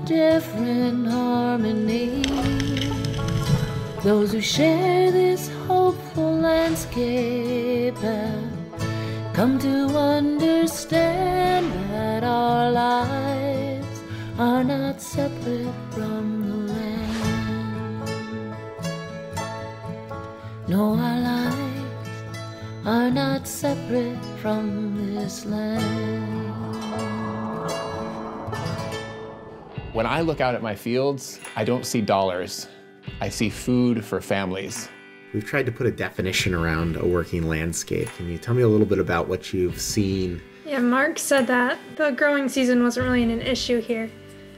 different harmony. Those who share this hopeful landscape have come to understand that our lives are not separate from the land. No, our lives are not separate from this land. When I look out at my fields, I don't see dollars. I see food for families. We've tried to put a definition around a working landscape. Can you tell me a little bit about what you've seen? Yeah, Mark said that the growing season wasn't really an issue here.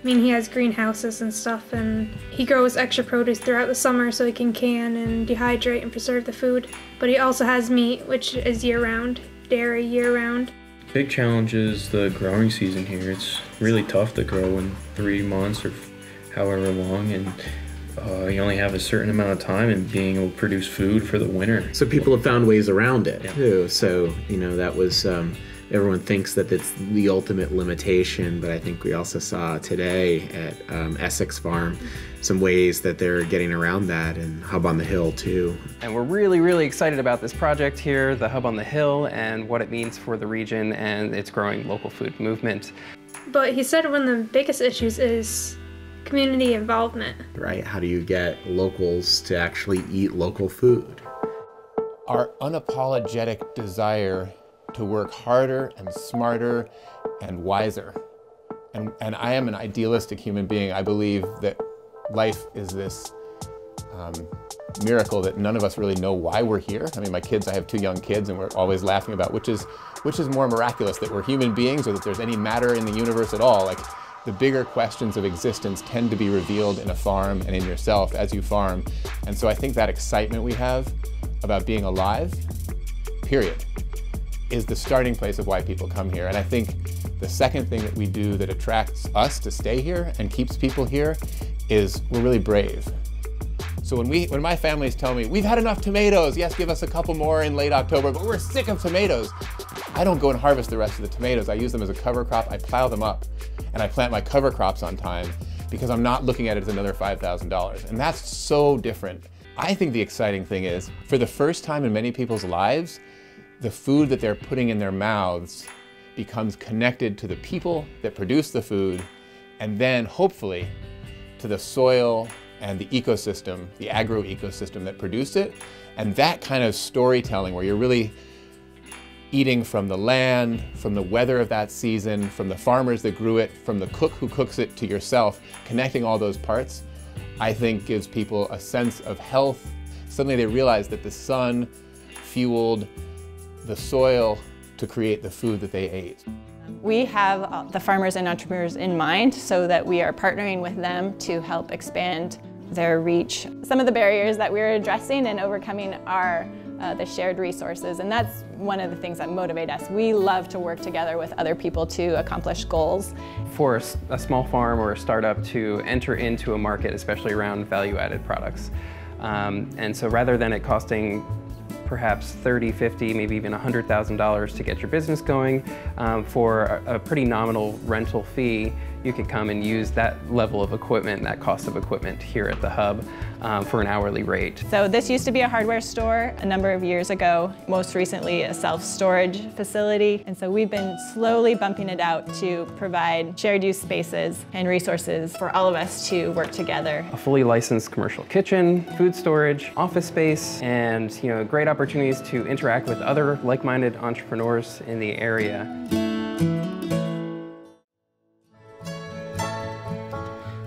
I mean, he has greenhouses and stuff, and he grows extra produce throughout the summer so he can and dehydrate and preserve the food. But he also has meat, which is year-round, dairy year-round. Big challenge is the growing season here. It's really tough to grow in 3 months or however long, and you only have a certain amount of time in being able to produce food for the winter. So people have found ways around it too. So, that was, everyone thinks that it's the ultimate limitation, but I think we also saw today at Essex Farm some ways that they're getting around that, and Hub on the Hill too. And we're really, really excited about this project here, the Hub on the Hill, and what it means for the region and its growing local food movement. But he said one of the biggest issues is community involvement. Right, how do you get locals to actually eat local food? Our unapologetic desire to work harder and smarter and wiser. And I am an idealistic human being. I believe that life is this miracle that none of us really know why we're here. I mean, I have 2 young kids, and we're always laughing about which is more miraculous, that we're human beings or that there's any matter in the universe at all. Like, the bigger questions of existence tend to be revealed in a farm and in yourself as you farm. And so I think that excitement we have about being alive, period, is the starting place of why people come here. And I think the second thing that we do that attracts us to stay here and keeps people here is we're really brave. So when my families tell me, we've had enough tomatoes, yes, give us a couple more in late October, but we're sick of tomatoes, I don't go and harvest the rest of the tomatoes. I use them as a cover crop, I plow them up, and I plant my cover crops on time because I'm not looking at it as another $5,000. And that's so different. I think the exciting thing is, for the first time in many people's lives, the food that they're putting in their mouths becomes connected to the people that produce the food, and then hopefully to the soil and the ecosystem, the agro-ecosystem that produced it. And that kind of storytelling where you're really eating from the land, from the weather of that season, from the farmers that grew it, from the cook who cooks it, to yourself, connecting all those parts, I think gives people a sense of health. Suddenly they realize that the sun fueled the soil to create the food that they ate. We have the farmers and entrepreneurs in mind, so that we are partnering with them to help expand their reach. Some of the barriers that we're addressing and overcoming are the shared resources, and that's one of the things that motivate us. We love to work together with other people to accomplish goals. For a small farm or a startup to enter into a market, especially around value-added products. And so rather than it costing perhaps $30,000, $50,000, maybe even $100,000 to get your business going, for a pretty nominal rental fee, you could come and use that level of equipment, that cost of equipment here at the Hub for an hourly rate. So this used to be a hardware store a number of years ago, most recently a self-storage facility. And so we've been slowly bumping it out to provide shared use spaces and resources for all of us to work together. A fully licensed commercial kitchen, food storage, office space, and great opportunities to interact with other like-minded entrepreneurs in the area.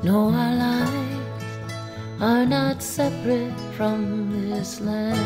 No, our lives are not separate from this land.